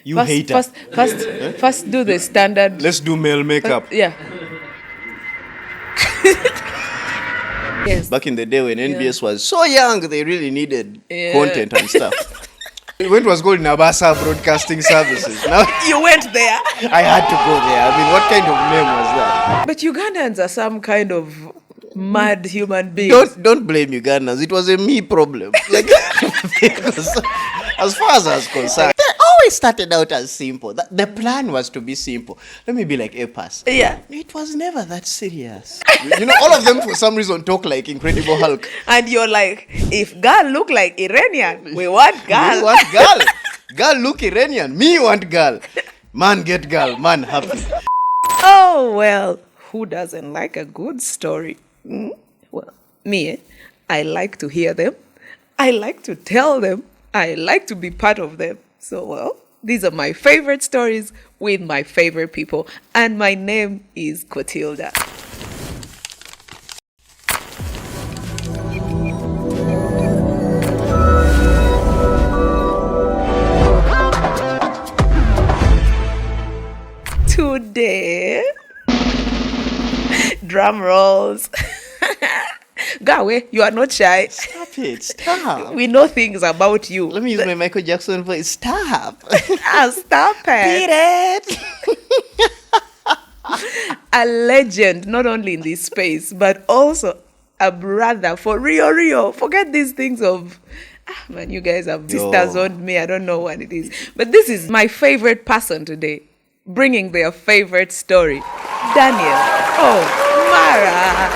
You first, hater. First do the standard. Let's do male makeup. Yeah. Yes. Back in the day when NBS was so young, they really needed Yeah. content and stuff. When it was called Nabasa Broadcasting Services. Now You went there. I had to go there. I mean, what kind of name was that? But Ugandans are some kind of mad human beings. Don't blame Ugandans. It was a me problem. Like, because as far as I was concerned, they always started out as simple. The plan was to be simple. Let me be like A-Pass. Yeah. It was never that serious. You know, all of them for some reason talk like Incredible Hulk. And you're like, if girl look like Iranian, we want girl. Me want girl. Girl look Iranian. Me want girl. Man get girl. Man happy. Oh, well, who doesn't like a good story? Well, me, I like to hear them. I like to tell them. I like to be part of them. So, well, these are my favorite stories with my favorite people. And my name is Clotilda. Today, drum rolls. Go away, you are not shy. Stop it. Stop. We know things about you. Let me use my Michael Jackson voice. Stop. Stop it. Beat it. A legend, not only in this space, but also a brother for Rio. Forget these things of, man, you guys have sisters on me. I don't know what it is. But this is my favorite person today, bringing their favorite story. Daniel Omara.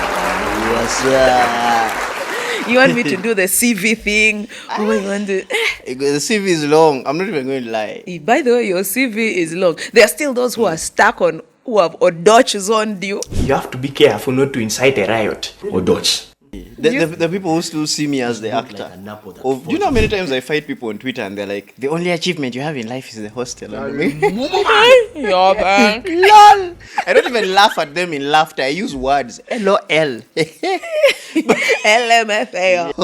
Yes, sir. You want me to do the CV thing? Oh, you want to... The CV is long. I'm not even going to lie. By the way, your CV is long. There are still those who are stuck on, who have Odoch zoned you. You have to be careful not to incite a riot or dodge. The people who still see me as the actor. Do you know how many times I fight people on Twitter and they're like, the only achievement you have in life is the hostel. And I'm like, You're bad. lol. I don't even laugh at them in laughter. I use words. LOL. LMFAO.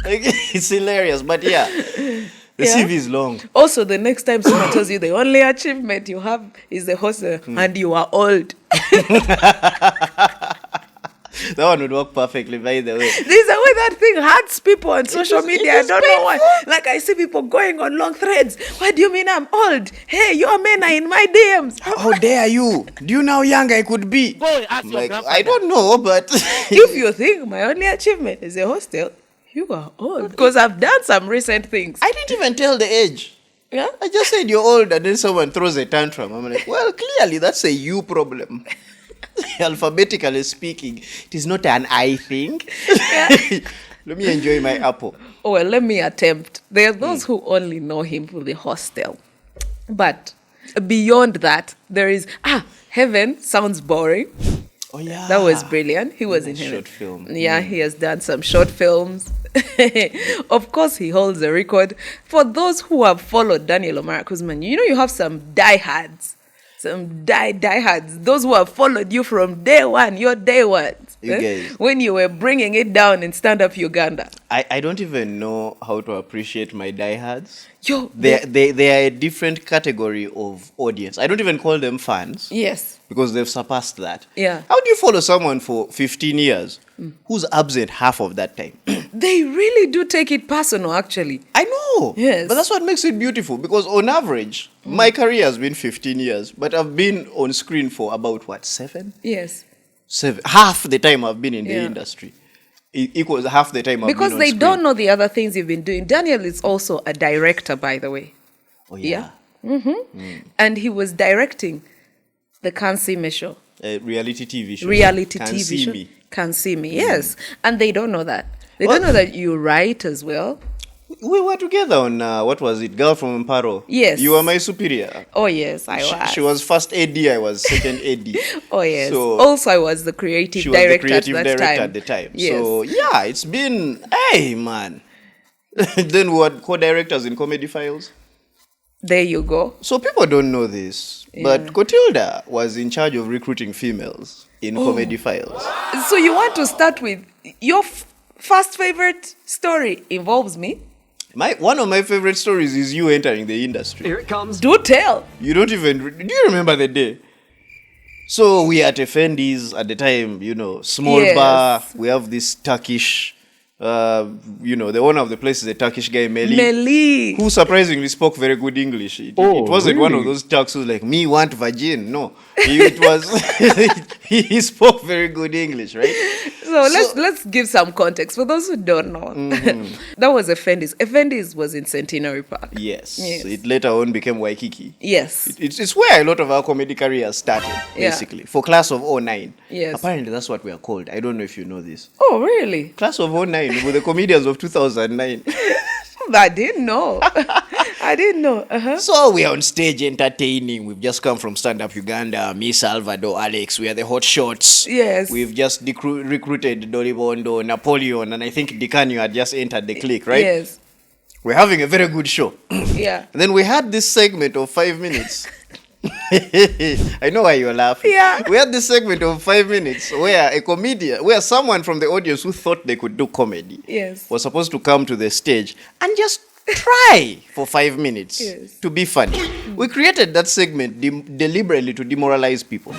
Like, it's hilarious. But yeah, the CV is long. Also, the next time someone tells you the only achievement you have is the hostel and you are old. That one would work perfectly, by the way. There's a way that thing hurts people on social media. I don't know why. Like, I see people going on long threads. What do you mean I'm old? Hey, your men are in my DMs. How dare you? Do you know how young I could be? Go and ask your grandfather. I don't know, but... If you think my only achievement is a hostel, you are old. Because I've done some recent things. I didn't even tell the age. Yeah? I just said you're old and then someone throws a tantrum. I'm like, well, clearly that's a you problem. Alphabetically speaking, it is not an I thing. Let me enjoy my apple. Oh, well, let me attempt. There are those who only know him for the hostel. But beyond that, there is, Heaven sounds boring. Oh, yeah. That was brilliant. He was in Heaven. Short film. Yeah, he has done some short films. Of course, he holds the record. For those who have followed Daniel Omara, because, man, you know you have some diehards. Some diehards, those who have followed you from day one, your day ones. You guys. When you were bringing it down in Stand Up Uganda. I don't even know how to appreciate my diehards. Yo, They are a different category of audience. I don't even call them fans. yes. Because they've surpassed that. Yeah. How do you follow someone for 15 years who's absent half of that time? They really do take it personal, actually. I know. Yes. But that's what makes it beautiful. Because on average, my career has been 15 years. But I've been on screen for about, what, 7? Yes. 7. Half the time I've been in the Yeah. industry. It equals half the time I've Because been on they screen. don't know the other things you've been doing. Daniel is also a director, by the way. Oh, yeah. And he was directing the Can't See Me show. A reality TV show. Reality Can TV See show. Me. Can See Me, yes. And they don't know that. They What? don't know that you write as well. We were together on, what was it, Girl from Amparo. Yes. You were my superior. Oh, yes, I was. She was first AD, I was second AD. Oh, yes. So Also, I was the creative she was the director, creative at, that director time. at the time. Yes. So, yeah, it's been, hey, man. Then we were co-directors in Comedy Files. There you go. So people don't know this, but Clotilda was in charge of recruiting females in Comedy Files. So you want to start with your first favorite story involves me? One of my favorite stories is you entering the industry. Here it comes. Do tell. You don't even... Do you remember the day? So we at Effendi's at the time, small Yes. bar. We have this Turkish, the owner of the place is a Turkish guy, Meli. who surprisingly spoke very good English. It wasn't one of those Turks who's like, me want virgin. No, it was, he spoke very good English, right? So let's give some context for those who don't know. That was Effendi's. Effendi's was in Centenary Park. Yes. Yes. It later on became Waikiki. Yes. It's where a lot of our comedy careers started, Yeah. basically. For class of 09. Yes. Apparently that's what we are called. I don't know if you know this. Oh, really? Class of 09 were the comedians of 2009. I didn't know. I didn't know. Uh-huh. So we are on stage entertaining. We've just come from Stand Up Uganda. Me, Salvador, Alex. We are the hot shots. Yes. We've just recruited Doribondo, Napoleon, and I think Dikanyo had just entered the clique, right? Yes. We're having a very good show. Yeah. And then we had this segment of 5 minutes. I know why you're laughing. Yeah. We had this segment of 5 minutes where someone from the audience who thought they could do comedy Yes. was supposed to come to the stage and just try for 5 minutes Yes. to be funny. We created that segment deliberately to demoralize people.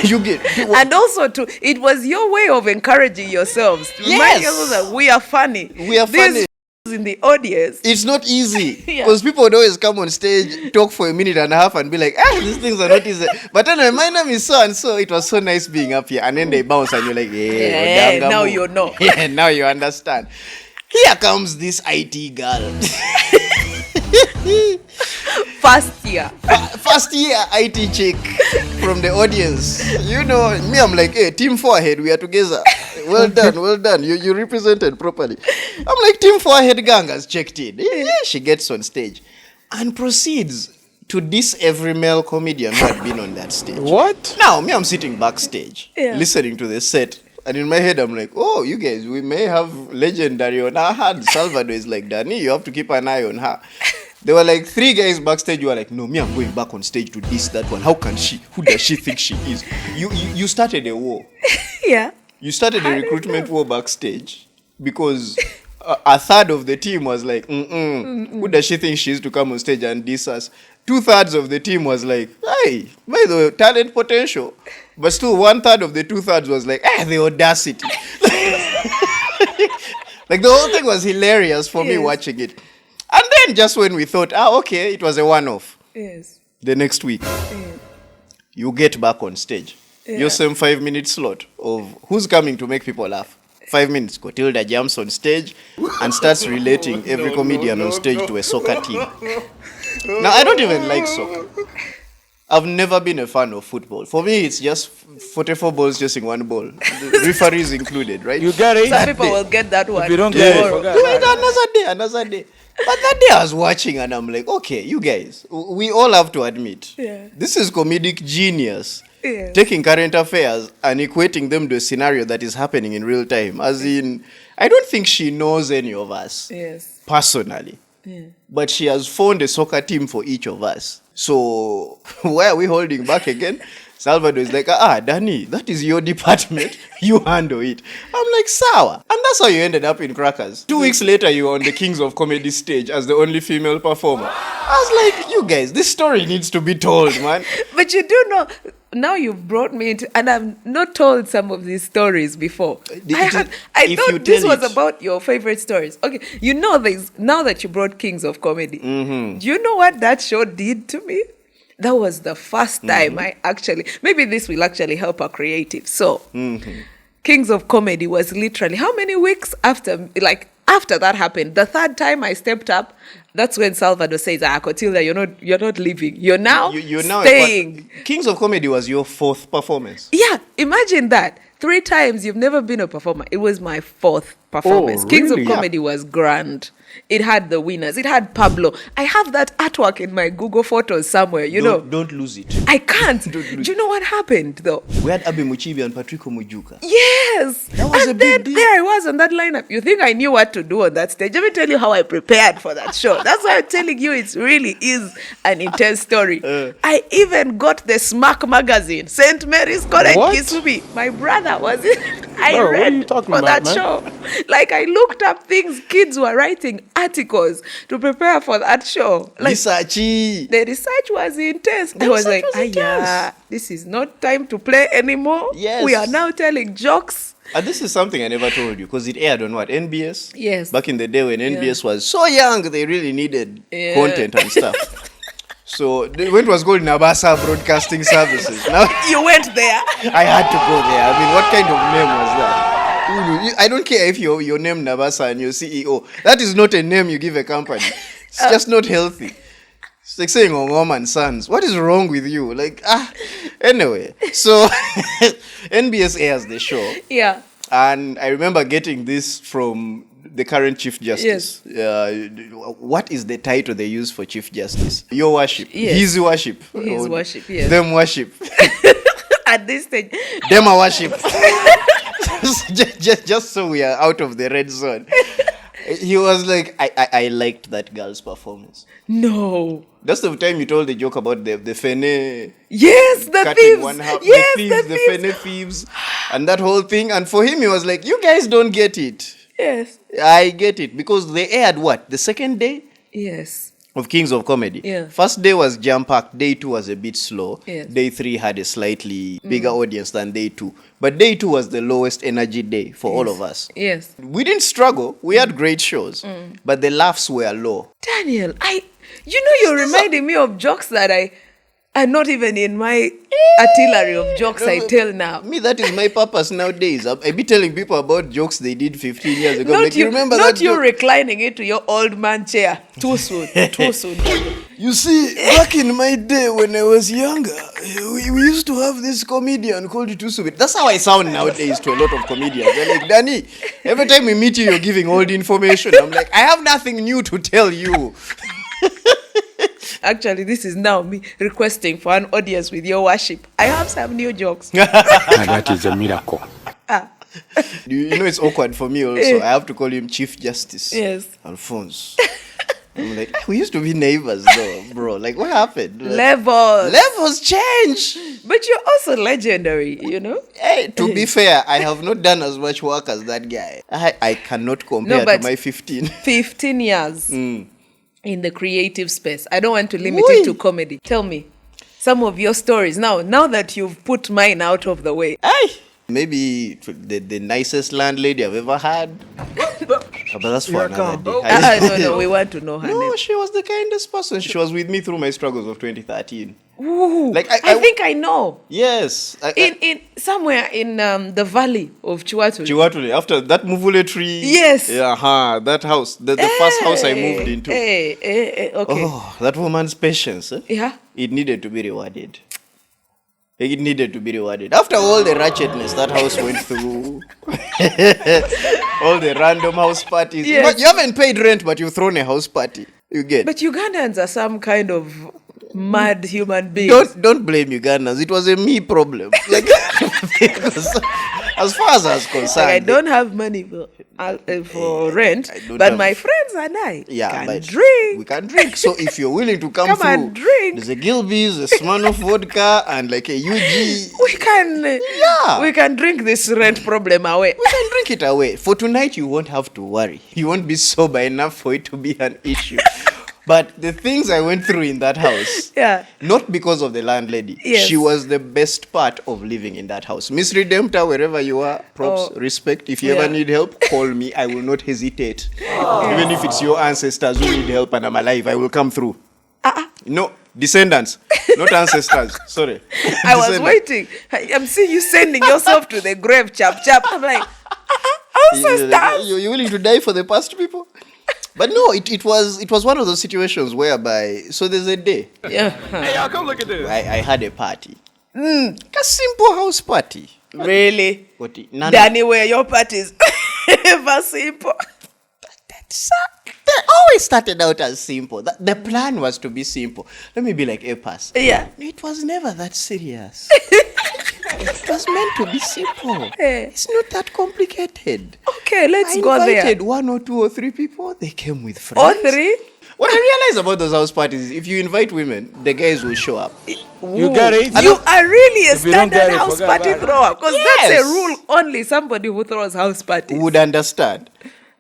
You get And also, it was your way of encouraging yourselves. To remind Yes. yourselves that we are funny. We are funny. These in the audience. It's not easy Yeah. because people would always come on stage, talk for a minute and a half, and be like, these things are not easy. But anyway, my name is so and so. It was so nice being up here, and then they bounce, and you're like, Yeah, Odanga now mo." you know. Yeah, now you understand. Here comes this IT girl. First year. First year IT chick from the audience. Me, I'm like, hey, team forehead, we are together. Well done. You represented properly. I'm like, team forehead gang has checked in. Yeah, she gets on stage and proceeds to diss every male comedian who had been on that stage. What? Now, me, I'm sitting backstage, Yeah. listening to the set. And in my head, I'm like, oh, you guys, we may have legendary on our hands. Salvador is like, Danny, you have to keep an eye on her. There were like 3 guys backstage who were like, no, me, I'm going back on stage to diss that one. How can she? Who does she think she is? You started a war. Yeah. You started a recruitment war backstage because a third of the team was like, who does she think she is to come on stage and diss us? 2/3 of the team was like, hey, by the way, talent potential. But still 1/3 of the 2/3 was like, the audacity. Like the whole thing was hilarious for me Yes. watching it. And then just when we thought, okay, it was a one-off, Yes. the next week, you get back on stage. Yeah. Your same 5-minute slot of who's coming to make people laugh. 5 minutes, Cotilda jumps on stage and starts relating every comedian on stage to a soccer team. Now, I don't even like soccer. I've never been a fan of football. For me, it's just 44 balls chasing one ball. The referees included, right? You get it? Some people will get that one. If you don't get it, tomorrow. forget Wait, that. another day. But that day I was watching and I'm like, okay, you guys, we all have to admit, Yeah. this is comedic genius. Yeah. Taking current affairs and equating them to a scenario that is happening in real time. As in, I don't think she knows any of us Yes. personally. Yeah. But she has formed a soccer team for each of us. So why are we holding back again? Salvador is like, Danny, that is your department. You handle it. I'm like, sour. And that's how you ended up in Crackers. 2 weeks later, you were on the Kings of Comedy stage as the only female performer. I was like, you guys, this story needs to be told, man. But you do know, now you've brought me into, and I've not told some of these stories before. I if thought you this tell was it- about your favorite stories. Okay, you know this, now that you brought Kings of Comedy, Mm-hmm. do you know what that show did to me? That was the first time I actually, maybe this will actually help our creative. So, Kings of Comedy was literally, how many weeks after that happened? The third time I stepped up, that's when Salvador says, Cotilda, you're not leaving. You're now You're now staying. Kings of Comedy was your 4th performance. Yeah, imagine that. 3 times you've never been a performer. It was my 4th performance. Oh, Kings of really? Comedy was grand. It had the winners. It had Pablo. I have that artwork in my Google Photos somewhere, you know. Don't lose it. I can't. Don't lose Do you know what happened though? We had Abe Muchibi and Patrico Mujuka. Yes. That was and a big then deal. there I was on that lineup. You think I knew what to do on that stage? Let me tell you how I prepared for that show. That's why I'm telling you it really is an intense story. I even got the Smack magazine, St. Mary's College, What? Kisubi. My brother was in I No, what are read you talking for about, that man? show. Like, I looked up things kids were writing articles to prepare for that show. Like, Researchy. the research was intense. I was research like, was yeah, this is not time to play anymore. Yes. We are now telling jokes. And this is something I never told you because it aired on what? NBS? Yes. Back in the day when NBS was so young, they really needed Yeah. content and stuff. So when it was called Nabasa Broadcasting Services, now You went there. I had to go there. I mean, what kind of name was that? I don't care if your name Nabasa and your CEO. That is not a name you give a company. It's just not healthy. It's like saying Ongom and Sons. What is wrong with you? Like, anyway. So NBS airs the show. Yeah. And I remember getting this from the current Chief Justice. What is the title they use for Chief Justice? Your worship. Yes. His worship. His Or worship, yes. Them worship. At this stage. Them a worship. just so we are out of the red zone. He was like, I liked that girl's performance. No. That's the time you told the joke about the Fene Yes, the cutting thieves. one half, Yes, the Fene thieves, and that whole thing. And for him, he was like, you guys don't get it. Yes. I get it. Because they aired what? The second day Yes. of Kings of Comedy. Yeah. First day was jam-packed. Day 2 was a bit slow. Yes. Day 3 had a slightly bigger audience than day 2. But day 2 was the lowest energy day for all of us. Yes. We didn't struggle. We had great shows. But the laughs were low. Daniel, you're reminding me of jokes that are not even in my artillery of jokes I tell now. Me, that is my purpose nowadays. I be telling people about jokes they did 15 years ago. Not Like, you remember not that you joke? reclining into your old man chair. Too soon. Too soon. You see, back in my day when I was younger, we used to have this comedian called Itusubit. That's how I sound nowadays to a lot of comedians. They're like, Danny, every time we meet you, you're giving old information. I'm like, I have nothing new to tell you. Actually, this is now me requesting for an audience with your worship. I have some new jokes. And that is a miracle. You know, it's awkward for me also. I have to call him Chief Justice. Yes. Alphonse. I'm like, we used to be neighbors though, bro. Like, what happened? Levels change. But you're also legendary, you know? Hey, to be fair, I have not done as much work as that guy. I cannot compare to my 15. 15 years in the creative space. I don't want to limit Oi. it to comedy. Tell me some of your stories. Now that you've put mine out of the way. Maybe the nicest landlady I've ever had. But that's for another day. No, we want to know her No, name. she was the kindest person. She was with me through my struggles of 2013. Ooh, Like, I think I know. Yes. In somewhere in the valley of Chiwatu. Chiwatule, after that Muvule tree. Yes. Yeah, that house. The first house I moved into. Okay. Oh, that woman's patience. Yeah. It needed to be rewarded. It needed to be rewarded. After all the ratchetness that house went through, all the random house parties. Yes. But you haven't paid rent, but you've thrown a house party. You get. But Ugandans are some kind of mad human beings. Don't blame Ugandans. It was a me problem. Like, because as far as I was concerned, Like, I don't have money for rent, but have- my friends and I but can drink. We can drink. So if you're willing to come through, and drink. there's a Gilby's, a Smirnoff vodka, and like a UG. We can drink this rent problem away. We can drink it away. For tonight, you won't have to worry. You won't be sober enough for it to be an issue. But the things I went through in that house, not because of the landlady. Yes. She was the best part of living in that house. Miss Redemptor, wherever you are, props, respect. If you ever need help, call me. I will not hesitate. Even if it's your ancestors who need help and I'm alive, I will come through. No, descendants, not ancestors. Sorry. I was waiting. I'm seeing you sending yourself to the grave, chap. I'm like, ancestors. You're willing to die for the past people? But no, it was one of those situations whereby, so there's a day. Yeah. Hey, y'all, come look at this. I had a party. A simple house party. Really? Danny, where your parties ever simple? They always started out as simple. The plan was to be simple. Let me be like A-Pass. Yeah. It was never that serious. It was meant to be simple. Hey. It's not that complicated. Okay, let's go I there. invited 1 or 2 or 3 people. They came with friends. All 3? What I realized about those house parties is if you invite women, the guys will show up. You get it? You are really a If you don't standard get it, house forget party about it. thrower. Because that's Yes. a rule only somebody who throws house parties. Would understand.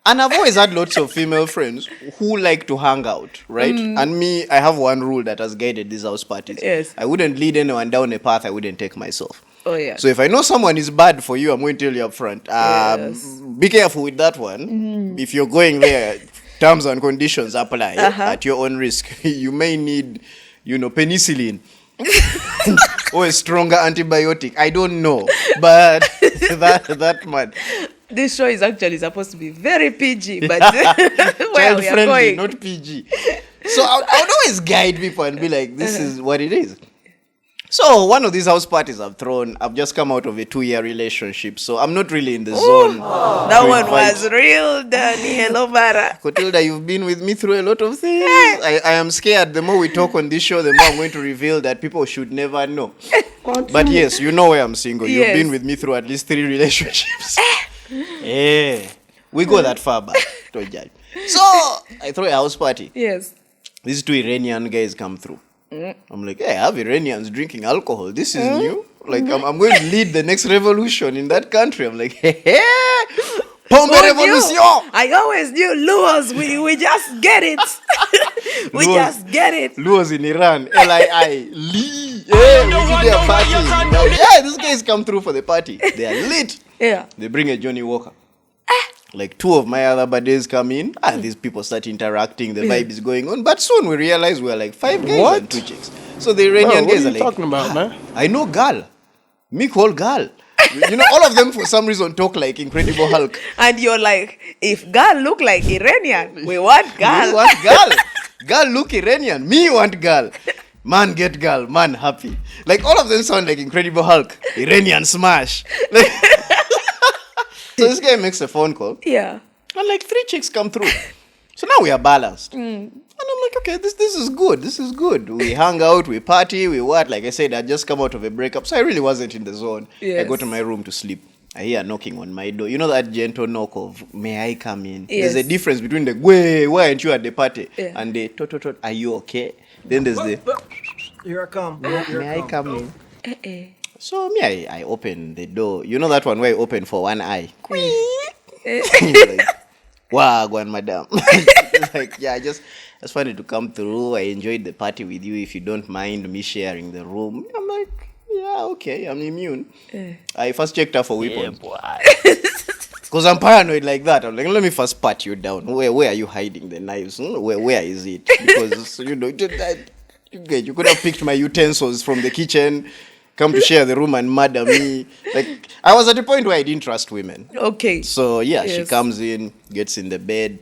And I've always had lots of female friends who like to hang out, right? And me, I have one rule that has guided these house parties. Yes. I wouldn't lead anyone down a path I wouldn't take myself. Oh, yeah. So if I know someone is bad for you, I'm going to tell you up front. Yes. Be careful with that one. If you're going there, terms and conditions apply at your own risk. You may need, penicillin. Or a stronger antibiotic. I don't know. But that man. This show is actually supposed to be very PG, but where Child we are friendly, going. not PG. So I would always guide people and be like, this is what it is. So one of these house parties I've thrown, I've just come out of a 2-year relationship. So I'm not really in the zone. That to one invite. was real Daniel Omara. Kotilda, you've been with me through a lot of things. I am scared. The more we talk on this show, the more I'm going to reveal that people should never know. But yes, you know where I'm single. You've Yes. been with me through at least 3 relationships. We go that far back. Don't judge. So I throw a house party. Yes. These 2 Iranian guys come through. I'm like, hey, I have Iranians drinking alcohol. This is new. Like, I'm going to lead the next revolution in that country. I'm like, hey, Pombe Who knew? Revolution. I always knew Luos. We just get it. We Luos. just get it. Luos in Iran, Lii, Lee. Yeah, we did their party. Like, yeah, these guys come through for the party. They are lit. Yeah. They bring a Johnny Walker. Like 2 of my other buddies come in. These people start interacting. The vibe is going on. But soon we realize we're like 5 guys What? and 2 chicks. So the Iranian What guys are are you like, talking about, man? I know girl. Me call girl. All of them for some reason talk like Incredible Hulk. And you're like, if girl look like Iranian, we want girl. Me want girl. Girl look Iranian. Me want girl. Man get girl. Man happy. Like all of them sound like Incredible Hulk. Iranian smash. Like, so this guy makes a phone call. Yeah. And like 3 chicks come through. So now we are balanced. And I'm like, okay, this is good. This is good. We hang out, we party, we what? Like I said, I just come out of a breakup. So I really wasn't in the zone. Yes. I go to my room to sleep. I hear knocking on my door. You know that gentle knock of, may I come in? Yes. There's a difference between the, why aren't you at the party? Yeah. And the, tot, are you okay? Then there's the, Here I come. may I come in? So me, I open the door. You know that one where I open for one eye? Like, wagwan, madam. Like, yeah, I just wanted to come through. I enjoyed the party with you. If you don't mind me sharing the room, I'm like, yeah, okay, I'm immune. I first checked her for weapons. Because I'm paranoid like that. I'm like, let me first pat you down. Where are you hiding the knives? Where is it? Because, you could have picked my utensils from the kitchen, come to share the room and murder me. Like, I was at a point where I didn't trust women. Okay. So, yeah, she Yes. comes in, gets in the bed.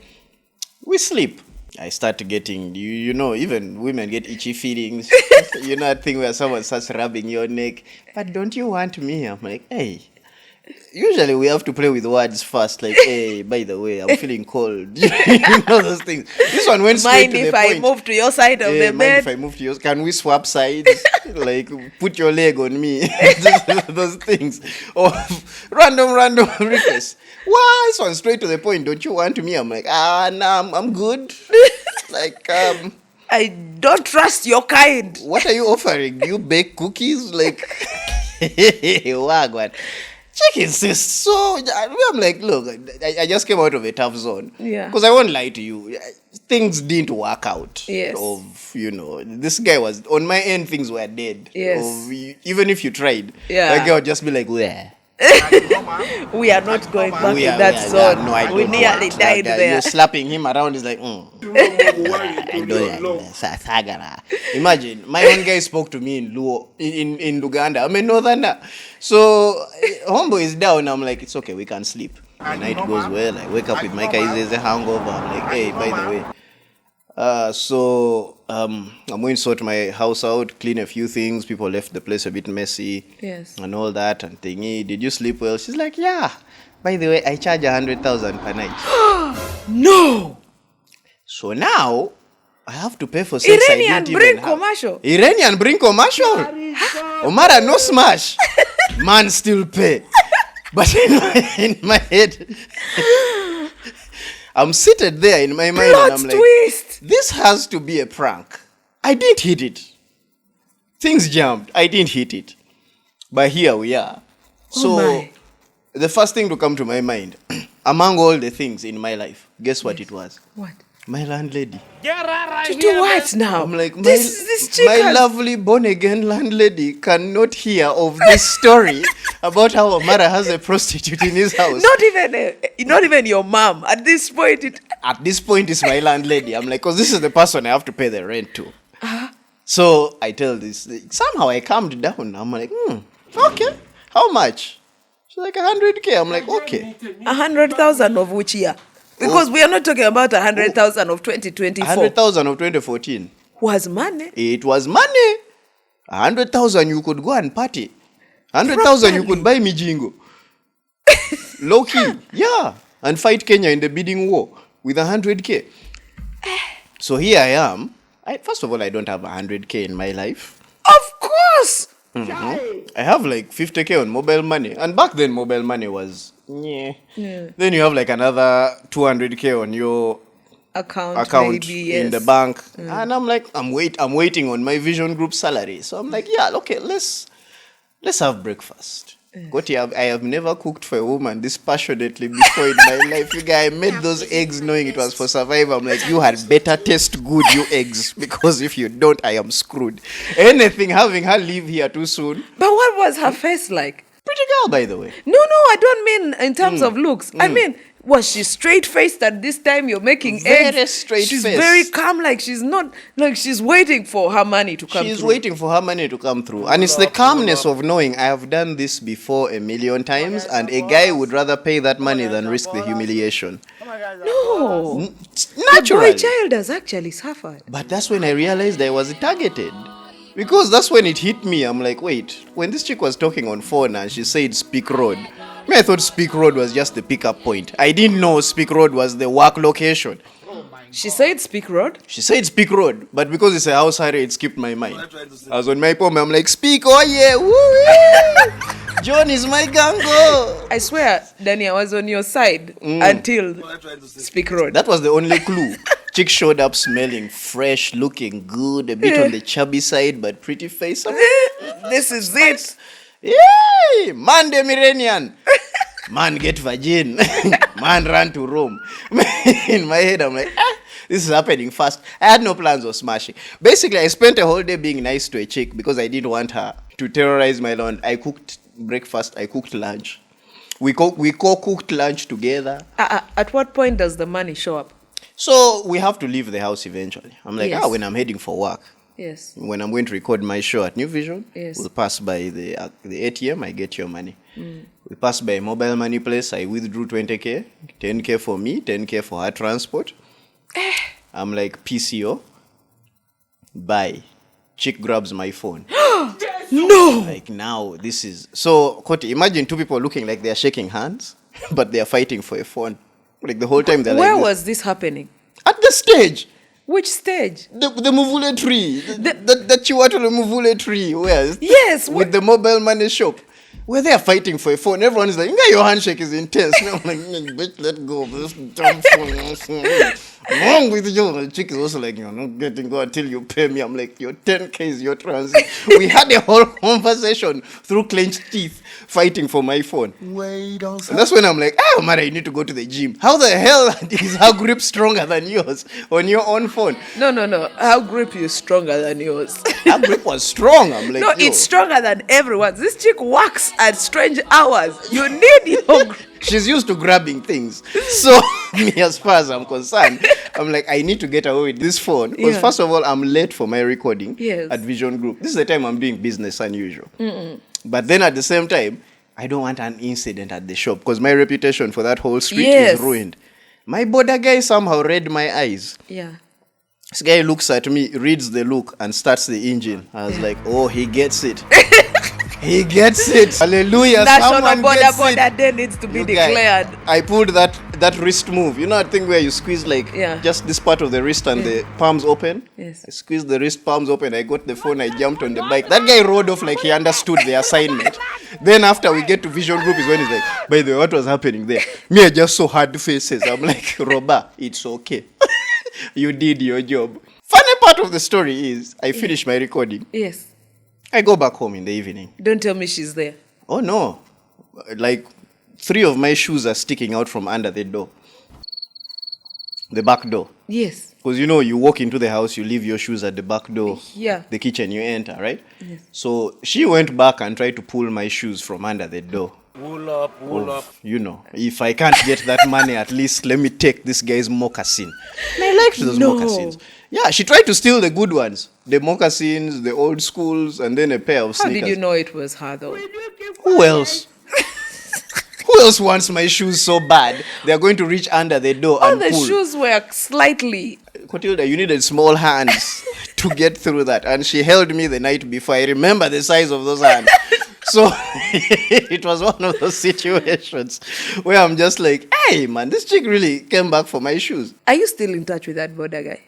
We sleep. I start getting, even women get itchy feelings. That thing where someone starts rubbing your neck. But don't you want me? I'm like, hey. Usually we have to play with words first. Like, hey, by the way, I'm feeling cold. Those things. This one went straight Mind to the if I point. move to your side of the Mind bed? if I move to yours? Can we swap sides? Like, put your leg on me. Those things. Or random requests. Why? This one straight to the point. Don't you want me? I'm like, nah, I'm good. Like, I don't trust your kind. what are you offering? Do you bake cookies? Like, wagwan. Chick insists. So I'm like, look, I just came out of a tough zone. Yeah. Because I won't lie to you. Things didn't work out. Yes. This guy was, on my end, things were dead. Yes. Even if you tried. Yeah. That guy would just be like, where? We are not going back We in are- that we are- zone. no, I We don't know. nearly died You're there. slapping him around. He's like, I don't Sagara. Imagine, my own guy spoke to me in Luo, in Luganda. I'm a northerner. So, homeboy is down. I'm like, it's okay, we can sleep. The night goes well. I wake up with my guys. There's a hangover. I'm like, hey, by the way. I'm going to sort my house out, clean a few things. People left the place a bit messy. Yes. And all that. And thingy, did you sleep well? She's like, yeah. By the way, I charge 100,000 per night. No! So now, I have to pay for sex I Iranian didn't bring even have. commercial. Iranian bring commercial. Omara no smash. Man still pay. But in my head, I'm seated there in my mind Plot and I'm like, twist. this has to be a prank. I didn't hit it. Things jumped. I didn't hit it. But here we are. So my. the first thing to come to my mind, among all the things in my life, guess what it was? What? My landlady. To do what now? I'm like, this chick my has- lovely born-again landlady cannot hear of this story about how Omara has a prostitute in his house. Not even your mom. At this point, At this point, it's my landlady. I'm like, because this is the person I have to pay the rent to. So I tell this. Somehow I calmed down. I'm like, okay. How much? She's like, 100K. I'm like, okay. 100,000 of which year? Because we are not talking about 100,000 of 2024. 100,000 of 2014. Was money. It was money. 100,000 you could go and party. 100,000 you could buy mijingo. Low key. Yeah. And fight Kenya in the bidding war with 100K. So here I am. First of all, I don't have 100K in my life. Of course. I have like 50K on mobile money. And back then, mobile money was, yeah. Then you have like another 200K on your Account maybe, yes. in the bank. And I'm like, I'm waiting on my Vision Group salary. So I'm like, yeah, okay, let's have breakfast. Goti, I have never cooked for a woman this passionately before in my life. You guys, I made those eggs knowing it was for survival. I'm like, you had better taste good, you eggs, because if you don't, I am screwed. Anything having her leave here too soon. But what was her face like? Pretty girl, by the way. No, I don't mean in terms of looks. I mean, was she straight-faced at this time you're making Very eggs? straight-faced. She's very calm, like she's not, like she's waiting for her money to come She's through. waiting for her money to come through. And it's the calmness of knowing I have done this before a million times and a guy would rather pay that money than risk the humiliation. No. The Naturally. boy child has actually suffered. But that's when I realized I was targeted. Because that's when it hit me. I'm like, wait, when this chick was talking on phone and she said Speak Road, I thought Speak Road was just the pickup point. I didn't know Speak Road was the work location. She said Speak Road. She said Speak Road, but because it's a house hire, it skipped my mind. I was on my phone, I'm like, Speak, oh yeah, woo! John is my gango. I swear, Danny, I was on your side until Speak Road. That was the only clue. Chick showed up smelling fresh, looking good, a bit on the chubby side, but pretty face. This is it. Yay! Man, dem Iranian. Man, get virgin. Man, run to Rome. In my head, I'm like, this is happening fast. I had no plans of smashing. Basically, I spent a whole day being nice to a chick because I didn't want her to terrorize my lawn. I cooked breakfast. I cooked lunch. We co-cooked lunch together. At what point does the money show up? So we have to leave the house eventually. I'm like, Yes. when I'm heading for work. Yes. When I'm going to record my show at New Vision, Yes. we'll pass by the ATM, I get your money. We pass by a mobile money place, I withdrew 20K, 10K for me, 10K for her transport. I'm like, PCO, bye. Chick grabs my phone. No. Like now, this is... So, Koti, imagine two people looking like they're shaking hands, but they're fighting for a phone. Like the whole time they're Where like... was this happening? At the stage! Which stage? The Muvule tree. The Chiwatule Muvule tree. Where? Yes. With the mobile money shop. Where they are fighting for a phone. Everyone is like, "Yeah, your handshake is intense." And I'm like, bitch, let go of this damn phone. Wrong with you? The chick is also like, you're not getting go until you pay me. I'm like, your 10K is your transit. We had a whole conversation through clenched teeth fighting for my phone. Wait, don't And that's when I'm like, Mara, you need to go to the gym. How the hell is her grip stronger than yours on your own phone? No. Our grip is stronger than yours. Her grip was strong. I'm like, No, yo. it's stronger than everyone's. This chick works at strange hours. You need your grip. She's used to grabbing things. So, me, as far as I'm concerned, I'm like, I need to get away with this phone. Because, Yeah. first of all, I'm late for my recording Yes. at Vision Group. This is the time I'm doing business unusual. But then at the same time, I don't want an incident at the shop because my reputation for that whole street Yes. is ruined. My border guy somehow read my eyes. Yeah. This guy looks at me, reads the look, and starts the engine. I was like, oh, he gets it. He gets it. Hallelujah. National Someone gets border it. day needs to be You guy, declared. I pulled that wrist move. You know that thing where you squeeze like Yeah. just this part of the wrist and the palms open? Yes. I squeezed the wrist, palms open. I got the phone. I jumped on the bike. That guy rode off like he understood the assignment. Then after we get to Vision Group is when he's like, by the way, what was happening there? Me, I just saw hard faces. I'm like, Roba, it's okay. You did your job. Funny part of the story is I finished my recording. Yes. I go back home in the evening. Don't tell me she's there. Oh no. Like 3 of my shoes are sticking out from under the door. The back door. Yes. Because you walk into the house, you leave your shoes at the back door. Yeah. The kitchen, you enter, right? Yes. So she went back and tried to pull my shoes from under the door. Pull up. If I can't get that money, at least let me take this guy's moccasin. And I liked those moccasins. Yeah, she tried to steal the good ones. The moccasins, the old schools, and then a pair of How sneakers. did you know it was her though? Who else? Who else wants my shoes so bad? They're going to reach under the door All and the pull. shoes were slightly. Clotilda, you needed small hands to get through that. And she held me the night before. I remember the size of those hands. So it was one of those situations where I'm just like, hey, man, this chick really came back for my shoes. Are you still in touch with that border guy?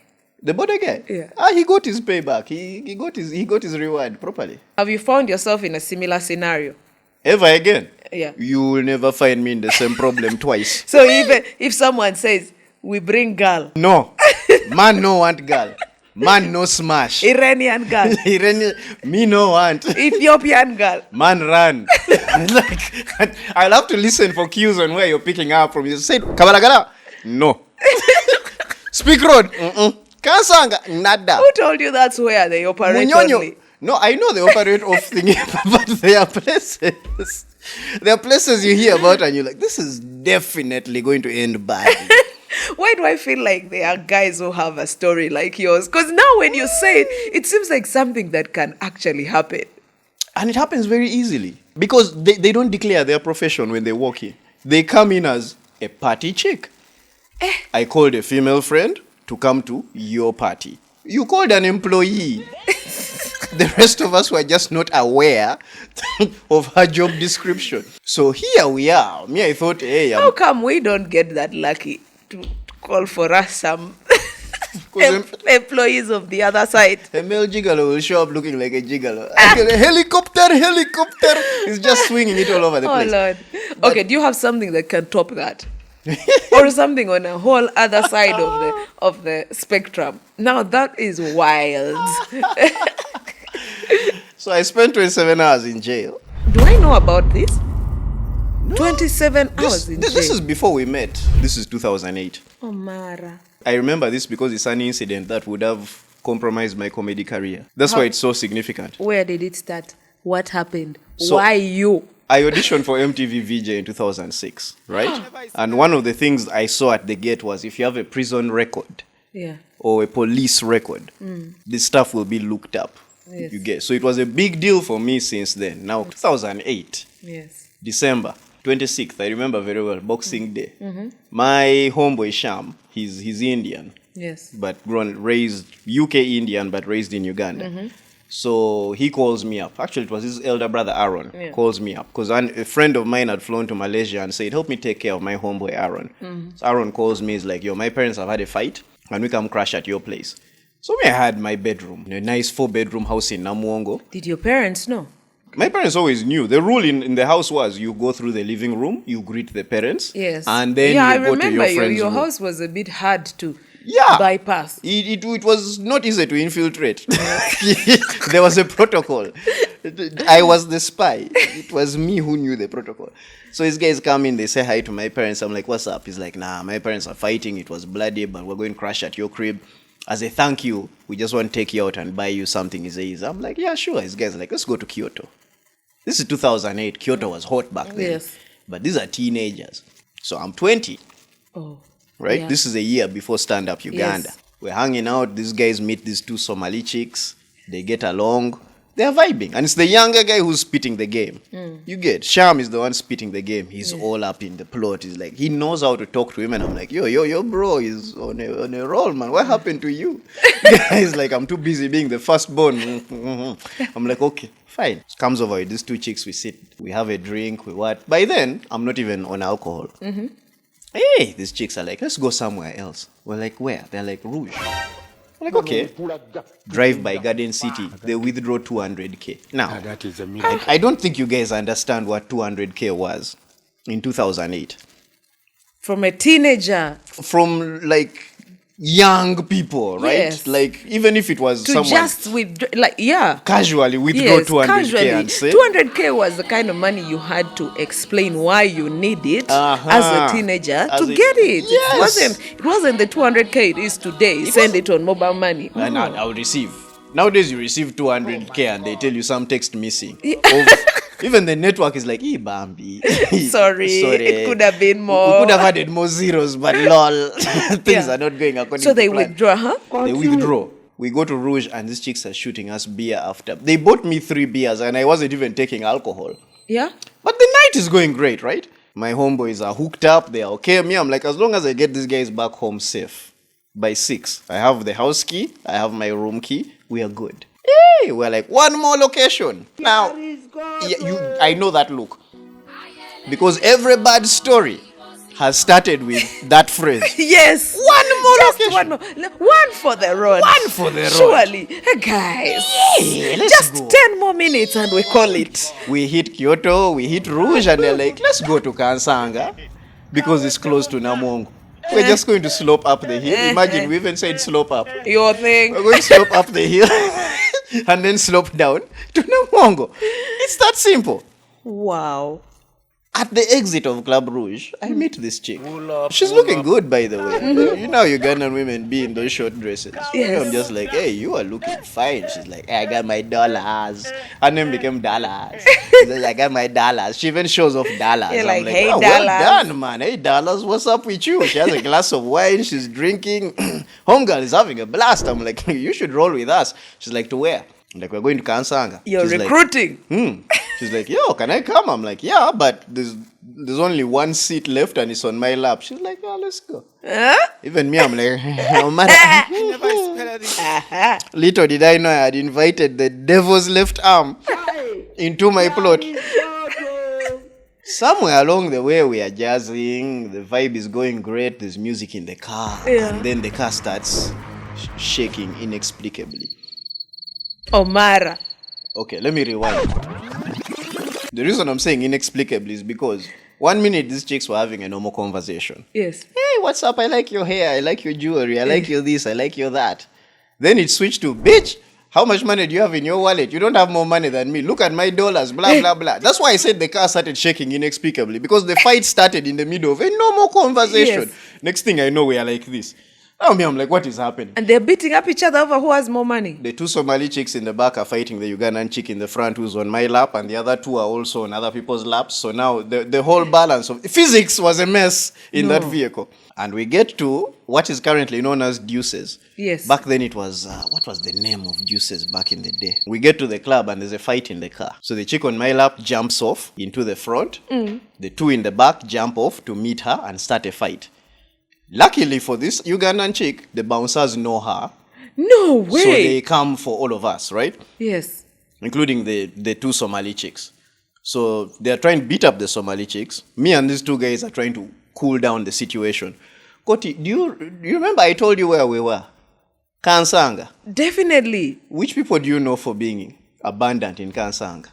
The border guy? Yeah. He got his payback. He got his reward properly. Have you found yourself in a similar scenario? Ever again? Yeah. You will never find me in the same problem twice. So even if someone says, we bring girl, No. Man no want girl. Man no smash. Iranian girl, Me no want. Ethiopian girl. Man run. Like, I'll have to listen for cues on where you're picking up from. You said, Kabalagala? No. Speak road? Kansanga? Nada. Who told you that's where they operate Munyonyo. only? No, I know they operate off thingy, but there are places. There are places you hear about and you're like, this is definitely going to end badly. Why do I feel like there are guys who have a story like yours? Because now when you say it, it seems like something that can actually happen. And it happens very easily. Because they don't declare their profession when they walk in. They come in as a party chick. I called a female friend to come to your party. You called an employee. The rest of us were just not aware of her job description. So here we are. Me, I thought, hey, How come we don't get that lucky to call for us some employees of the other side? a male gigolo will show up looking like a gigolo. Helicopter. He's just swinging it all over the place. Oh, Lord. Okay, do you have something that can top that? Or something on a whole other side of the spectrum? Now that is wild. So I spent 27 hours in jail. Do I know about this? 27 hours in jail. This is before we met. This is 2008. Omara. I remember this because it's an incident that would have compromised my comedy career. That's why it's so significant. Where did it start? What happened? So- Why you? I auditioned for MTV VJ in 2006, right? And one of the things I saw at the gate was if you have a prison record Yeah. or a police record, this stuff will be looked up. Yes. You get. So it was a big deal for me since then. Now, 2008, Yes. December 26th, I remember very well, Boxing Day. My homeboy Sham, he's Indian, Yes. but raised UK Indian, but raised in Uganda. So he calls me up. Actually, it was his elder brother Aaron calls me up because a friend of mine had flown to Malaysia and said, help me take care of my homeboy Aaron. So Aaron calls me, he's like, yo, my parents have had a fight and we come crash at your place. So I had my bedroom, a nice 4-bedroom house in Namuongo. Did your parents know? My parents always knew. The rule in the house was you go through the living room, you greet the parents, Yes. and then yeah, you I go remember to your friend's your room. house was a bit hard to Yeah. bypass. It was not easy to infiltrate. There was a protocol. I was the spy. It was me who knew the protocol. So these guys come in, they say hi to my parents. I'm like, what's up? He's like, nah, my parents are fighting. It was bloody, but we're going to crash at your crib. As a thank you, we just want to take you out and buy you something. He says, I'm like, yeah, sure. These guys are like, let's go to Kyoto. This is 2008. Kyoto was hot back then. Yes. But these are teenagers. So I'm 20. Oh. Right? Yeah. This is a year before Stand Up Uganda. Yes. We're hanging out. These guys meet these 2 Somali chicks. They get along. They're vibing. And it's the younger guy who's spitting the game. You get. Sham is the one spitting the game. He's all up in the plot. He's like, he knows how to talk to him. And I'm like, yo, bro is on a roll, man. What happened to you? He's like, I'm too busy being the firstborn. I'm like, okay, fine. Comes over with these 2 chicks. We sit. We have a drink. We what? By then, I'm not even on alcohol. Hey, these chicks are like, let's go somewhere else. We're like, where? They're like, Rouge. I'm like, okay. Drive by Garden City. They withdraw 200K. Now, That is a miracle. I don't think you guys understand what 200K was in 2008. From a teenager. From like young people, right? Yes. Like, even if it was To someone just withdraw, like, yeah. casually withdraw Yes, 200k casually. and say, 200k was the kind of money you had to explain why you need it Uh-huh. as a teenager As to a- get it. Yes. It wasn't the 200k it is today. Send it on mobile money. and I'll receive. Nowadays, you receive 200k and they tell you some text missing. Yeah. Even the network is like, Bambi. Sorry, it could have been more. We could have added more zeros, but lol, things Yeah. are not going according So to they plan. withdraw, huh? They withdraw. We go to Rouge and these chicks are shooting us beer after. They bought me 3 beers and I wasn't even taking alcohol. Yeah. But the night is going great, right? My homeboys are hooked up. They are okay. Me, I'm like, as long as I get these guys back home safe by 6, I have the house key, I have my room key, we are good. Hey, we're like, one more location. Now, I know that look. Because every bad story has started with that phrase. Yes. One more Just location. one more. One for the road. One for the road. Surely. Hey, guys. Yeah, let's Just go. 10 more minutes and we call it. We hit Kyoto, we hit Rouge, and they're like, let's go to Kansanga because it's close to Namongo. We're just going to slope up the hill. Imagine we even said slope up. Your thing. We're going to slope up the hill and then slope down to Namongo. It's that simple. Wow. At the exit of Club Rouge, I meet this chick. She's looking good, by the way. You know Ugandan women be in those short dresses. Yes. I'm just like, hey, you are looking fine. She's like, hey, I got my dollars. Her name became Dollars. She's like, I got my dollars. She even shows off dollars. You're like, hey, oh, dollars. well done, man. Hey, dollars, what's up with you? She has a glass of wine. She's drinking. Homegirl is having a blast. I'm like, you should roll with us. She's like, to where? I'm like, we're going to Kansanga. You're She's like, recruiting. She's like, yo, can I come? I'm like, yeah, but there's only one seat left and it's on my lap. She's like, oh, let's go. Huh? Even me, I'm like, no matter. Little did I know I had invited the devil's left arm into my plot. Somewhere along the way, we are jazzing. The vibe is going great. There's music in the car. Yeah. And then the car starts shaking inexplicably. Omara. Okay, let me rewind. The reason I'm saying inexplicably is because 1 minute these chicks were having a normal conversation. Yes. Hey, what's up? I like your hair. I like your jewelry. I like your this. I like your that. Then it switched to, bitch, how much money do you have in your wallet? You don't have more money than me. Look at my dollars, blah, blah, blah. That's why I said the car started shaking inexplicably, because the fight started in the middle of a normal conversation. Yes. Next thing I know, we are like this. Now me, I'm like, what is happening? And they're beating up each other over who has more money. The 2 Somali chicks in the back are fighting the Ugandan chick in the front who's on my lap, and the other 2 are also on other people's laps. So now the whole balance of physics was a mess in that vehicle. And we get to what is currently known as Deuces. Yes. Back then it was, what was the name of Deuces back in the day? We get to the club and there's a fight in the car. So the chick on my lap jumps off into the front. The 2 in the back jump off to meet her and start a fight. Luckily for this Ugandan chick, the bouncers know her. No way. So they come for all of us, right? Yes. Including the 2 Somali chicks. So they're trying to beat up the Somali chicks. Me and these 2 guys are trying to cool down the situation. Koti, do you remember I told you where we were? Kansanga. Definitely. Which people do you know for being abundant in Kansanga?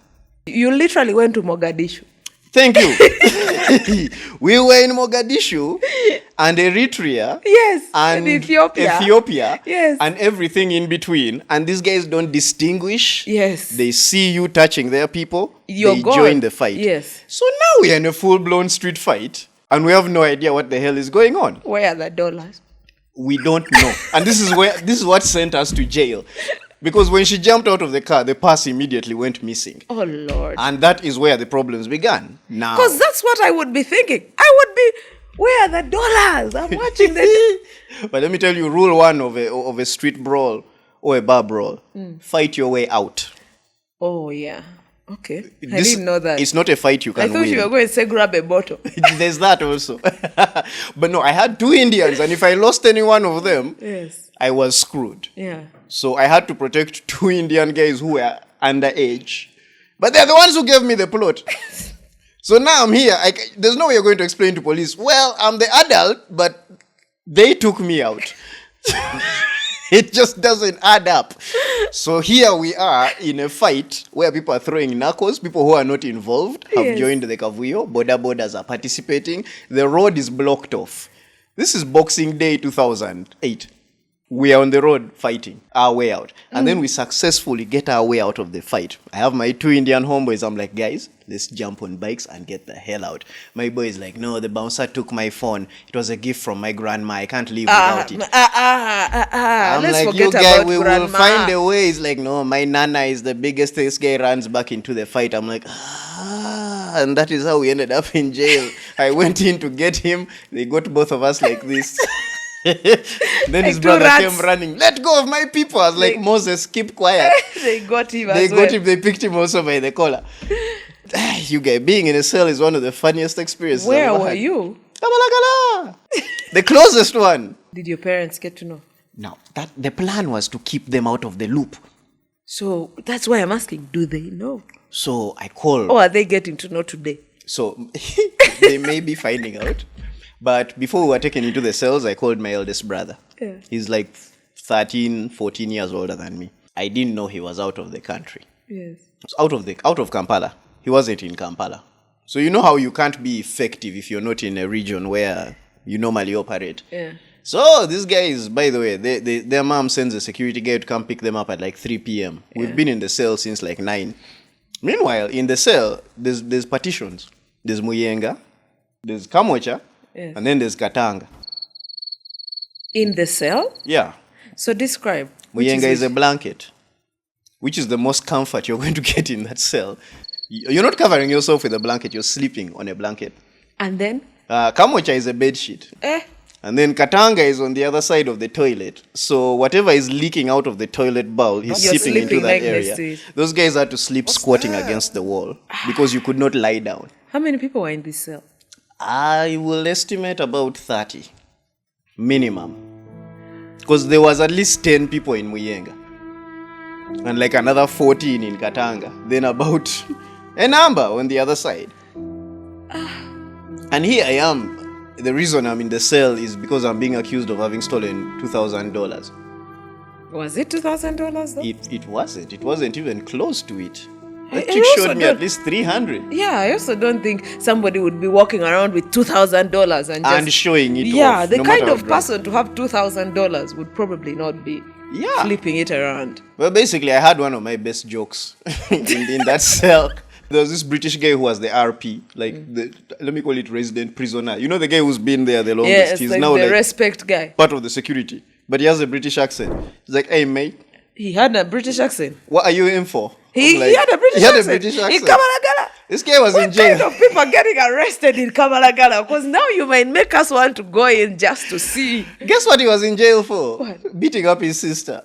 You literally went to Mogadishu. Thank you. We were in Mogadishu and Eritrea. Yes. And Ethiopia. Yes. And everything in between. And these guys don't distinguish. Yes. They see you touching their people. You're they gone. join the fight. Yes. So now we are in a full-blown street fight. And we have no idea what the hell is going on. Where are the dollars? We don't know. And this is what sent us to jail. Because when she jumped out of the car, the purse immediately went missing. Oh, Lord. And that is where the problems began. Now. Because that's what I would be thinking. I would be, where are the dollars? I'm watching the... But let me tell you, rule 1 of a street brawl or a bar brawl. Fight your way out. Oh, yeah. Okay. I didn't know that. It's not a fight you can I thought win. you were going to say grab a bottle. There's that also. But no, I had 2 Indians, and if I lost any one of them, Yes. I was screwed. Yeah. So I had to protect 2 Indian guys who were underage. But they're the ones who gave me the plot. So now I'm here. There's no way you're going to explain to police, well, I'm the adult, but they took me out. It just doesn't add up. So here we are in a fight where people are throwing knuckles. People who are not involved have Yes. joined the Kavuyo. Border borders are participating. The road is blocked off. This is Boxing Day 2008. We are on the road fighting our way out. And then we successfully get our way out of the fight. I have my 2 Indian homeboys. I'm like, guys, let's jump on bikes and get the hell out. My boy is like, no, the bouncer took my phone. It was a gift from my grandma. I can't live without it. I'm Let's like, forget you guy, about we will grandma. find a way. He's like, no, my nana is the biggest. This guy runs back into the fight. I'm like, and that is how we ended up in jail. I went in to get him. They got both of us like this. Then his Like two brother rats. came running. Let go of my people. I was like, Moses, keep quiet. They got him They as got well. him. They picked him also by the collar. You guys, being in a cell is one of the funniest experiences. Where I've ever were had. you? Kamalakala. The closest one. Did your parents get to know? Now, that the plan was to keep them out of the loop. So that's why I'm asking, do they know? So I called. Or are they getting to know today? So they may be finding out. But before we were taken into the cells, I called my eldest brother. Yeah. He's like 13, 14 years older than me. I didn't know he was out of the country. Yes. So out of Kampala. He wasn't in Kampala. So you know how you can't be effective if you're not in a region where you normally operate. Yeah. So this guy is, by the way, their mom sends a security guy to come pick them up at like 3 p.m. We've been in the cell since like 9. Meanwhile, in the cell, there's partitions. There's Muyenga, there's Kamocha, Yes. and then there's Katanga. In the cell? Yeah. So describe. which Muyenga is a which? blanket, which is the most comfort you're going to get in that cell. You're not covering yourself with a blanket, you're sleeping on a blanket. And then? Kamocha is a bed sheet. And then Katanga is on the other side of the toilet. So whatever is leaking out of the toilet bowl, he's You're seeping into sleeping that like this, area. see. Those guys had to sleep squatting against the wall because you could not lie down. How many people were in this cell? I will estimate about 30 minimum. Because there was at least 10 people in Muyenga. And like another 14 in Katanga. Then about a number on the other side. And here I am. The reason I'm in the cell is because I'm being accused of having stolen $2,000. Was it $2,000 though? It wasn't. It wasn't even close to it. That I chick also showed me don't- at least 300 Yeah, I also don't think somebody would be walking around with $2,000 and just... and showing it yeah, off. the no kind matter of how drunk. person to have $2,000 would probably not be Yeah. flipping it around. Well, basically, I had one of my best jokes in that cell. There was this British guy who was the RP, like let me call it resident prisoner. You know the guy who's been there the longest. Yes, He's like now the like respect guy. part of the security, but he has a British accent. He's like, "Hey mate, He had a British accent. what are you in for?" He I'm like, had a British he had accent. a British In accent. Kamalagala. This guy was in What jail. kind of people are getting arrested in Kamalagala? Because now you might make us want to go in just to see. Guess what he was in jail for? What? Beating up his sister.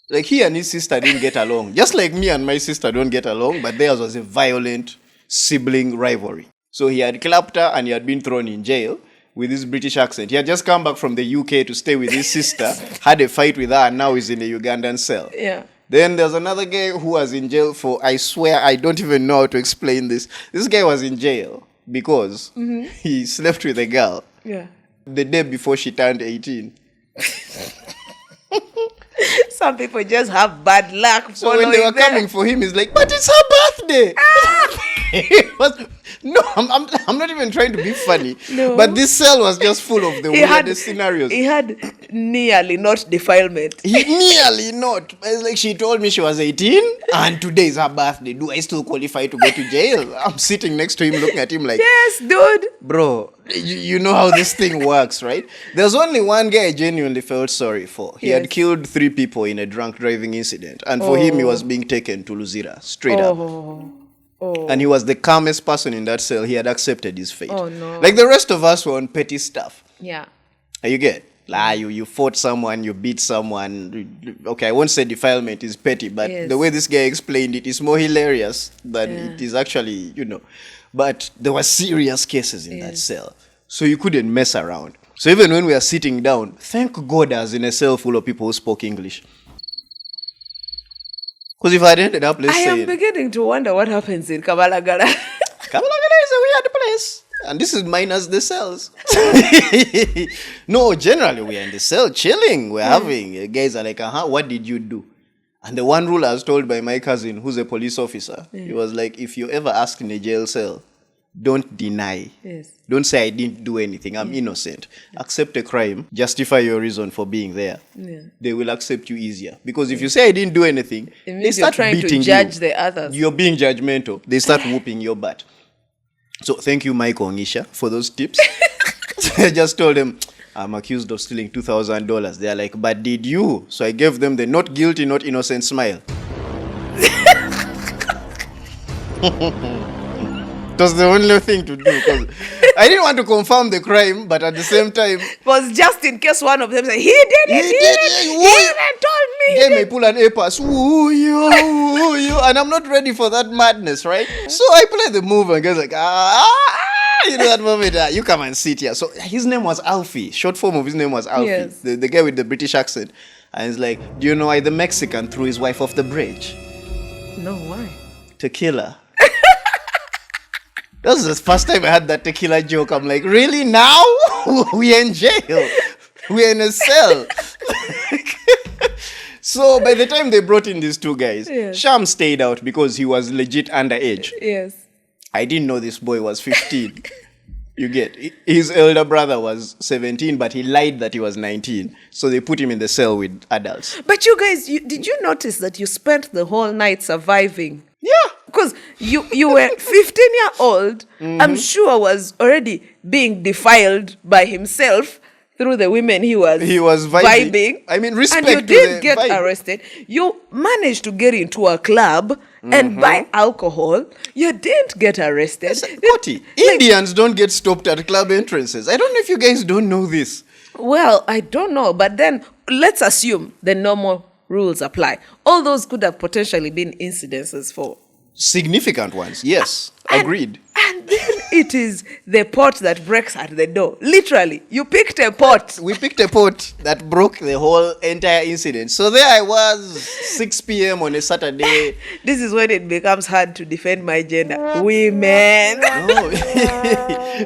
Like he and his sister didn't get along. Just like me and my sister don't get along, but theirs was a violent sibling rivalry. So he had clapped her and he had been thrown in jail with his British accent. He had just come back from the UK to stay with his sister, had a fight with her, and now he's in a Ugandan cell. Yeah. Then there's another guy who was in jail for, I swear, I don't even know how to explain this. This guy was in jail because he slept with a girl Yeah. the day before she turned 18. Some people just have bad luck. So when they were coming for him, he's like, but it's her birthday. He was- no, I'm not even trying to be funny. No. But this cell was just full of the weirdest scenarios. He had nearly not defilement. He nearly not. It's like she told me she was 18 and today is her birthday. Do I still qualify to go to jail? I'm sitting next to him looking at him like, Yes, dude. bro, you know how this thing works, right? There's only one guy I genuinely felt sorry for. He Yes. had killed 3 people in a drunk driving incident. And for him, he was being taken to Luzira, straight up. And he was the calmest person in that cell. He had accepted his fate. Oh, no. Like the rest of us were on petty stuff. Yeah. You get? Like, you fought someone, you beat someone. Okay, I won't say defilement is petty, but Yes. the way this guy explained it is more hilarious than it is actually, But there were serious cases in that cell. So you couldn't mess around. So even when we are sitting down, thank God I was in a cell full of people who spoke English. Because if I had ended up, let's I say... am beginning to wonder what happens in Kabalagala. Kabalagala is a weird place. And this is minus the cells. No, generally we are in the cell chilling. We're having, guys are like, what did you do? And the one rule I was told by my cousin, who's a police officer, he was like, if you ever ask in a jail cell, don't deny. Yes. Don't say I didn't do anything. I'm innocent. Accept a crime. Justify your reason for being there. Yeah. They will accept you easier. Because if you say I didn't do anything, It means they start you're trying beating to judge you. the others. You're being judgmental. They start whooping your butt. So thank you, Mike Ongisha, for those tips. I just told them, I'm accused of stealing $2,000. They're like, but did you? So I gave them the not guilty, not innocent smile. It was the only thing to do. Because I didn't want to confirm the crime, but at the same time, Was just in case one of them said, he did it, he even told me. they may pull an A-pass. Woo you, and I'm not ready for that madness, right? So I play the move and goes like, you know that moment, you come and sit here. So his name was Alfie. Short form of his name was Alfie. Yes. The guy with the British accent. And he's like, do you know why the Mexican threw his wife off the bridge? No, why? Tequila. That was the first time I had that tequila joke. I'm like, really now? We're in jail. We're in a cell. So by the time they brought in these two guys, Yes. Sham stayed out because he was legit underage. Yes. I didn't know this boy was 15. You get? His elder brother was 17, but he lied that he was 19. So they put him in the cell with adults. But you guys, did you notice that you spent the whole night surviving? Yeah. Because you were 15-year-old, I'm sure was already being defiled by himself through the women he was vibing. I mean, respect and you to did the get vibe. arrested. You managed to get into a club and buy alcohol. You didn't get arrested. Koti, Indians don't get stopped at club entrances. I don't know if you guys don't know this. Well, I don't know, but then let's assume the normal rules apply. All those could have potentially been incidences for. Significant ones, yes. Agreed. And then it is the pot that breaks at the door. Literally, you picked a pot. We picked a pot that broke the whole entire incident. So there I was, 6 p.m. on a Saturday. This is when it becomes hard to defend my gender. Women. No.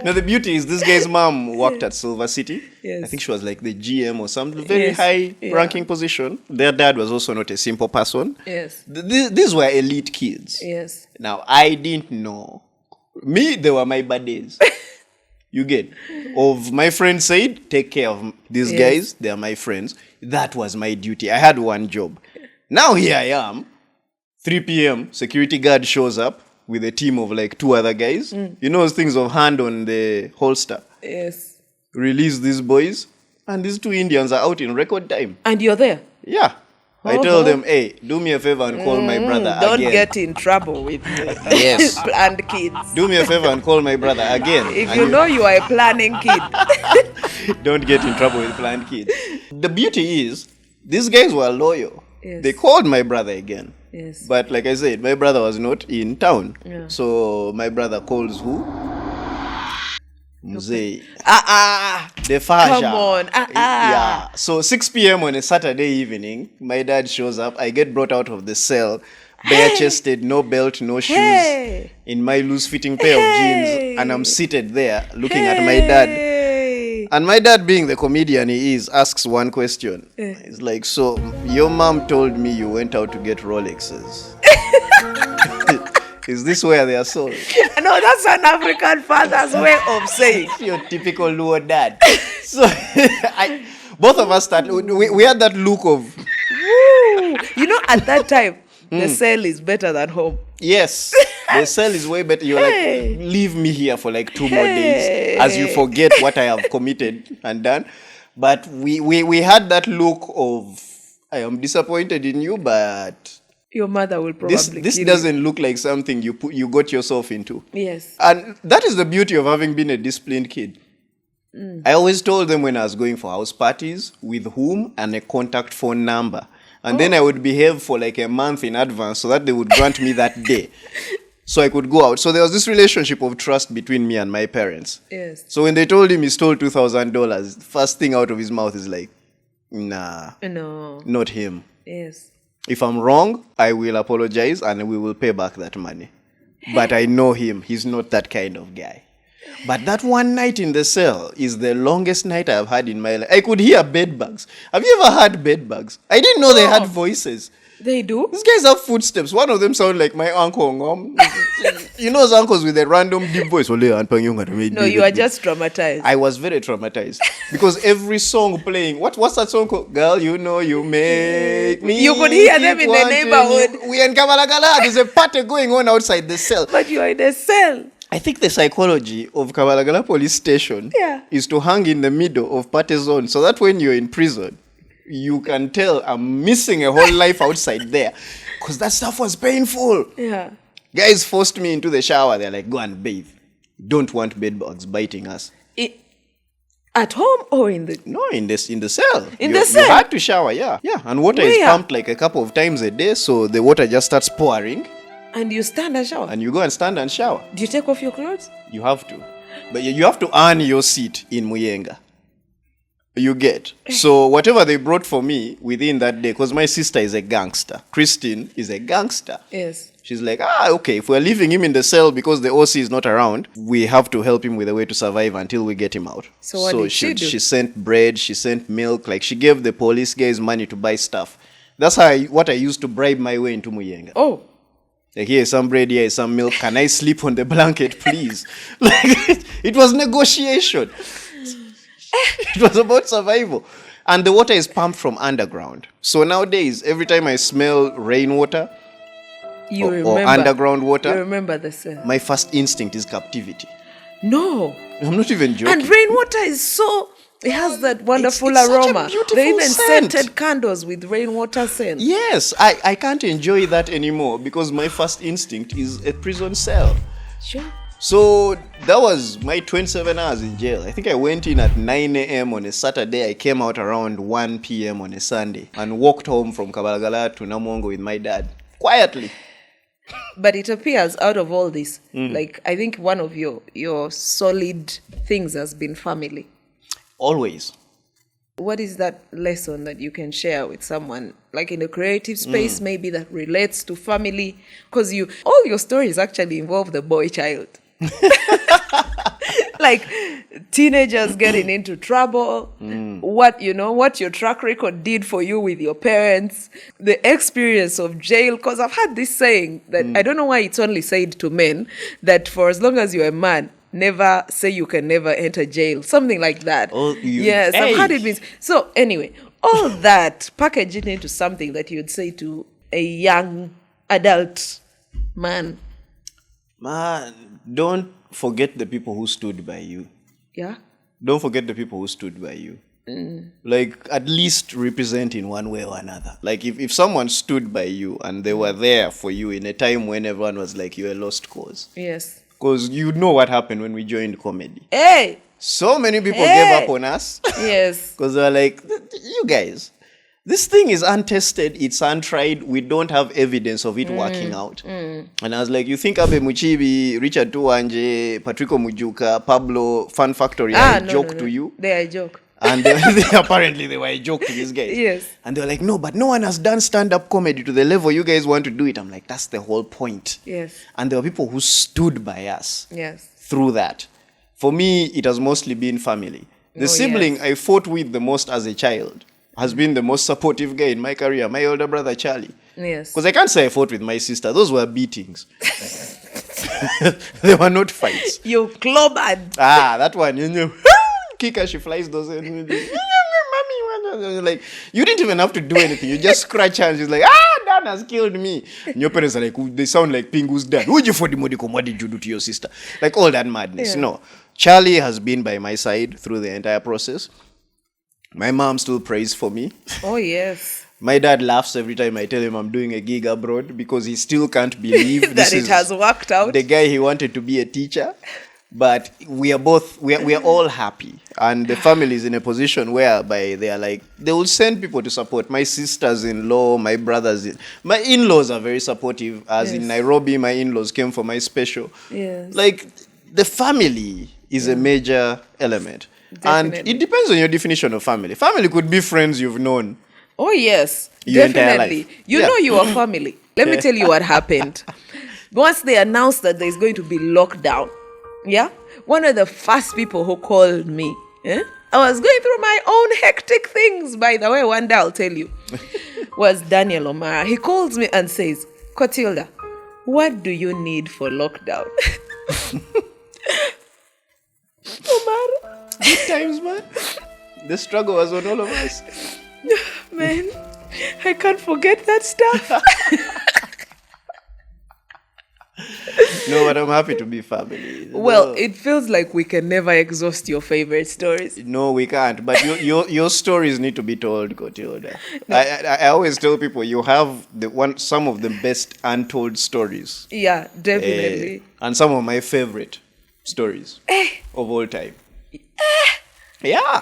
Now the beauty is this guy's mom worked at Silver City. Yes. I think she was like the GM or some very Yes. high Yeah. ranking position. Their dad was also not a simple person. Yes. These were elite kids. Yes. Now, I didn't know. Me, they were my buddies. You get? Of my friend said, take care of these Yes. guys. They are my friends. That was my duty. I had one job. Now here I am. 3 p.m. Security guard shows up with a team of like 2 other guys. You know those things of hand on the holster. Yes. Release these boys. And these 2 Indians are out in record time. And you're there. Yeah. I tell them, hey, do me a favor and call my brother Don't again. get in trouble with Yes. planned kids. Do me a favor and call my brother again. If And you know you are a planning kid. don't get in trouble with planned kids. The beauty is, these guys were loyal. Yes. They called my brother again. Yes. But like I said, my brother was not in town. Yeah. So my brother calls who? Mzee. The Come Faja. on. Yeah. So 6 p.m. on a Saturday evening, my dad shows up. I get brought out of the cell, bare-chested, no belt, no shoes, Hey. in my loose-fitting pair of jeans, and I'm seated there looking at my dad. Hey. And my dad, being the comedian he is, asks one question. He's like, so your mom told me you went out to get Rolexes. Is this where they are sold? No, that's an African father's way of saying. Your typical Luo dad. So both of us we had that look of, Woo. You know, at that time, the cell is better than home. yes, the cell is way better. You're Hey. like, leave me here for like 2 more days as you forget what I have committed and done. But we had that look of, I am disappointed in you, but Your mother will probably this kill doesn't look like something you got yourself into. you. Yes. And that is the beauty of having been a disciplined kid. I always told them when I was going for house parties, with whom and a contact phone number. And then I would behave for like a month in advance so that they would grant me that day. So I could go out. So there was this relationship of trust between me and my parents. Yes. So when they told him he stole $2,000, first thing out of his mouth is like, nah, No. not him. Yes. If I'm wrong, I will apologize and we will pay back that money. But I know him. He's not that kind of guy. But that one night in the cell is the longest night I've had in my life. I could hear bed bugs. Have you ever heard bed bugs? I didn't know they had voices. They do? These guys have footsteps. One of them sound like my uncle. You know those uncles with a random deep voice. No, you are just traumatized. I was very traumatized because every song playing. What's that song called? Girl, you know you make me. You could hear them in the neighborhood. We in Kabalagala. There's a party going on outside the cell. But you are in a cell. I think the psychology of Kabalagala police station is to hang in the middle of party zone so that when you're in prison, you can tell I'm missing a whole life outside there because that stuff was painful. Yeah. Guys forced me into the shower. They're like, go and bathe. Don't want bed bugs biting us. At home or in the... No, in the cell. In the cell? You had to shower, yeah. And water is pumped like a couple of times a day, so the water just starts pouring. And you stand and shower? And you go and stand and shower. Do you take off your clothes? You have to. But you have to earn your seat in Muyenga. You get. So whatever they brought for me within that day, because my sister is a gangster. Christine is a gangster. Yes. She's like, okay, if we're leaving him in the cell because the OC is not around, we have to help him with a way to survive until we get him out. So what did she do? She sent bread, she sent milk, like she gave the police guys money to buy stuff. That's what I used to bribe my way into Muyenga. Oh. Like, here is some bread, here is some milk. Can I sleep on the blanket, please? Like, it was negotiation. It was about survival. And the water is pumped from underground. So nowadays, every time I smell rainwater or underground water, you remember the cell. My first instinct is captivity. No. I'm not even joking. And rainwater is so... It has that wonderful it's aroma. Such a beautiful they even scent. scented candles with rainwater scent. Yes, I can't enjoy that anymore because my first instinct is a prison cell. Sure. So that was my 27 hours in jail. I think I went in at 9 a.m. on a Saturday. I came out around 1 p.m. on a Sunday and walked home from Kabalagala to Namongo with my dad quietly. But it appears out of all this, like I think one of your solid things has been family. Always. What is that lesson that you can share with someone, like in a creative space, maybe that relates to family? Because all your stories actually involve the boy child. Like teenagers getting into trouble, what your track record did for you with your parents, the experience of jail. Because I've had this saying that I don't know why it's only said to men, that for as long as you're a man, never say you can never enter jail. Something like that. Yes, I've heard it means. So anyway, all that, package it into something that you'd say to a young adult man. Man, don't forget the people who stood by you. Yeah? Don't forget the people who stood by you. Like, at least represent in one way or another. Like, if someone stood by you and they were there for you in a time when everyone was like, you're a lost cause. Yes. Because you know what happened when we joined comedy. Hey! So many people gave up on us. Yes. Because they were like, you guys, this thing is untested, it's untried, we don't have evidence of it working out. And I was like, you think Abe Muchibi, Richard Tuwanje, Patrico Mujuka, Pablo, Fun Factory are a joke to you? They are a joke. And apparently they were a joke to these guys. Yes. And they were like, no, but no one has done stand-up comedy to the level you guys want to do it. I'm like, that's the whole point. Yes. And there were people who stood by us through that. For me, it has mostly been family. The sibling I fought with the most as a child has been the most supportive guy in my career, my older brother, Charlie. Yes. Because I can't say I fought with my sister. Those were beatings. They were not fights. You clobbered. That one, kick her, she flies those. Like, you didn't even have to do anything. You just scratch her and she's like, Dan has killed me. And your parents are like, they sound like Pingu's dad. What did you do to your sister? Like all that madness. No. Charlie has been by my side through the entire process. My mom still prays for me. Oh, yes. My dad laughs every time I tell him I'm doing a gig abroad because he still can't believe that it has worked out. The guy he wanted to be a teacher. But we are all happy. And the family is in a position whereby they are like, they will send people to support. My sisters-in-law, my brothers, my in-laws are very supportive. As in Nairobi, my in-laws came for my special. Yes. Like, the family is a major element. Definitely. And it depends on your definition of family. Family could be friends you've known. Oh, yes. Your entire Definitely. life. You know you are family. Let me tell you what happened. Once they announced that there's going to be lockdown, one of the first people who called me, I was going through my own hectic things, by the way, one day I'll tell you. was Daniel Omara. He calls me and says, Cotilda, what do you need for lockdown? Omara. Good times, man. The struggle was on all of us. Man, I can't forget that stuff. No, but I'm happy to be family. Well, No. it feels like we can never exhaust your favorite stories. No, we can't. But your stories need to be told, Cotilda. I always tell people you have some of the best untold stories. Yeah, definitely. And some of my favorite stories of all time. Yeah.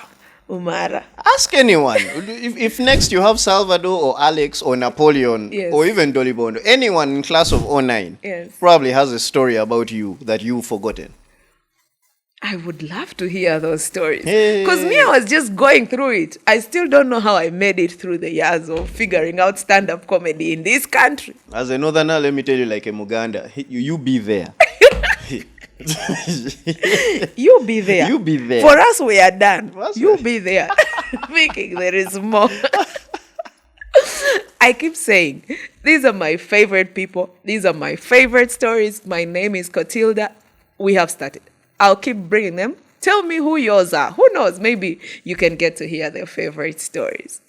Umara. Ask anyone. If next you have Salvador or Alex or Napoleon Yes. or even Dolly Bondo, anyone in class of '09 Yes. probably has a story about you that you've forgotten. I would love to hear those stories. Hey. Because me, I was just going through it. I still don't know how I made it through the years of figuring out stand-up comedy in this country. As a northerner, let me tell you, like a Muganda, you be there. You be there. You be there. For us, we are done. For us, You we- be there. Thinking there is more. I keep saying, these are my favorite people. These are my favorite stories. My name is Cotilda. We have started. I'll keep bringing them. Tell me who yours are. Who knows? Maybe you can get to hear their favorite stories.